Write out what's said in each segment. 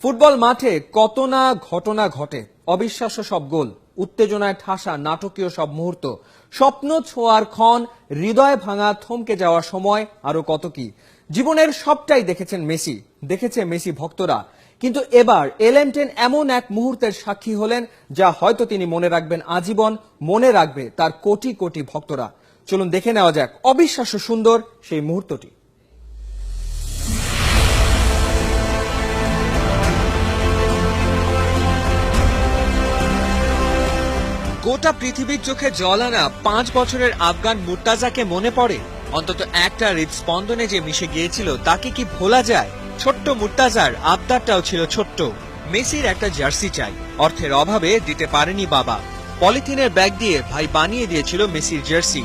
Football মাঠে কত না ঘটনা ঘটে, অবিশ্বাস্য সব গোল, উত্তেজনায় ঠাসা নাটকীয় সব মুহূর্ত, স্বপ্ন ছোঁয়ার ক্ষণ, হৃদয় ভাঙা থমকে যাওয়ার সময়, আরো কত কি। জীবনের সবটাই দেখেছেন মেসি, দেখেছে মেসি ভক্তরা। কিন্তু এবার এলেনটেন এমন এক মুহূর্তের সাক্ষী হলেন যা হয়তো তিনি মনে রাখবেন আজীবন, মনে রাখবে তার কোটি কোটি ভক্তরা। চলুন দেখে নেওয়া যাক অবিশ্বাস্য সুন্দর সেই মুহূর্তটি। গোটা পৃথিবীর চোখে জল আনা 5 বছরের আফগান মুর্তাজাকে মনে পড়ে? অন্তত একটা হৃদস্পন্দনে যে মিশে গিয়েছিল তাকে কি ভোলা যায়? ছোট্ট মুর্তাজার আবদারটাও ছিল ছোট্ট, মেসির একটা জার্সি চাই। অর্থের অভাবে দিতে পারেনি বাবা, পলিথিনের ব্যাগ দিয়ে ভাই বানিয়ে দিয়েছিল মেসির জার্সি।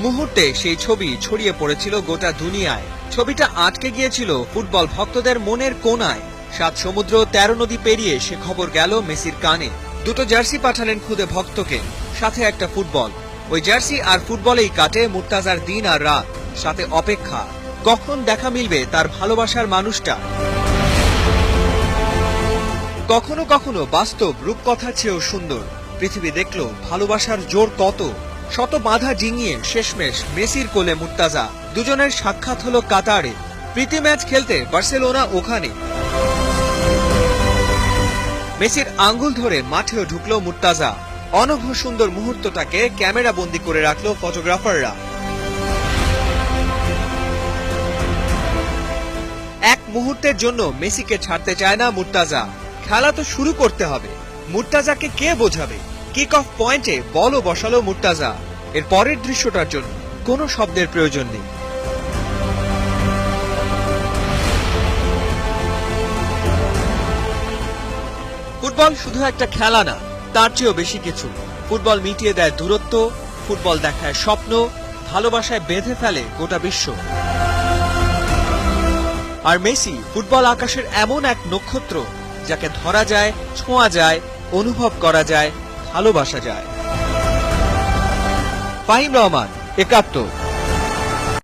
মুহূর্তে সেই ছবি ছড়িয়ে পড়েছিল গোটা দুনিয়ায়। ছবিটা আটকে গিয়েছিল ফুটবল ভক্তদের মনের কোণায়। 7 সমুদ্র 13 নদী পেরিয়ে সে খবর গেল মেসির কানে। দুটো জার্সি পাঠালেন খুদে ভক্তকে, সাথে একটা ফুটবল। ওই জার্সি আর ফুটবলেই কাটে মুর্তাজার দিন আর রাত, সাথে অপেক্ষা কখন দেখা মিলবে তার ভালোবাসার মানুষটা। কখনো কখনো বাস্তব রূপকথার চেয়েও সুন্দর। পৃথিবী দেখলো ভালোবাসার জোর কত। শত বাধা ডিঙিয়ে শেষমেশ মেসির কোলে মুর্তাজা। দুজনের সাক্ষাৎ হলো কাতারে। প্রীতি ম্যাচ খেলতে বার্সেলোনা ওখানে। মেসির আঙ্গুল ধরে মাঠেও ঢুকলো মুর্তাজা। অনঘ সুন্দর মুহূর্তটাকে ক্যামেরা বন্দী করে রাখলো ফটোগ্রাফাররা। এক মুহূর্তের জন্য মেসিকে ছাড়তে চায় না মুর্তাজা। খেলা তো শুরু করতে হবে, মুর্তাজাকে কে বোঝাবে? কিক অফ পয়েন্টে বলও বসালো মুর্তাজা। এর পরের দৃশ্যটার জন্য কোনো শব্দের প্রয়োজন নেই। ফুটবল শুধু একটা খেলা না, তার চেয়েও বেশি কিছু। ফুটবল মিটিয়ে দেয় দূরত্ব, ফুটবল দেখায় স্বপ্ন, ভালোবাসায় বেঁধে ফেলে গোটা বিশ্ব। আর মেসি ফুটবল আকাশের এমন এক নক্ষত্র যাকে ধরা যায়, ছোঁয়া যায়, অনুভব করা যায়, ভালোবাসা যায়। ফাহিম রহমান, ৭১।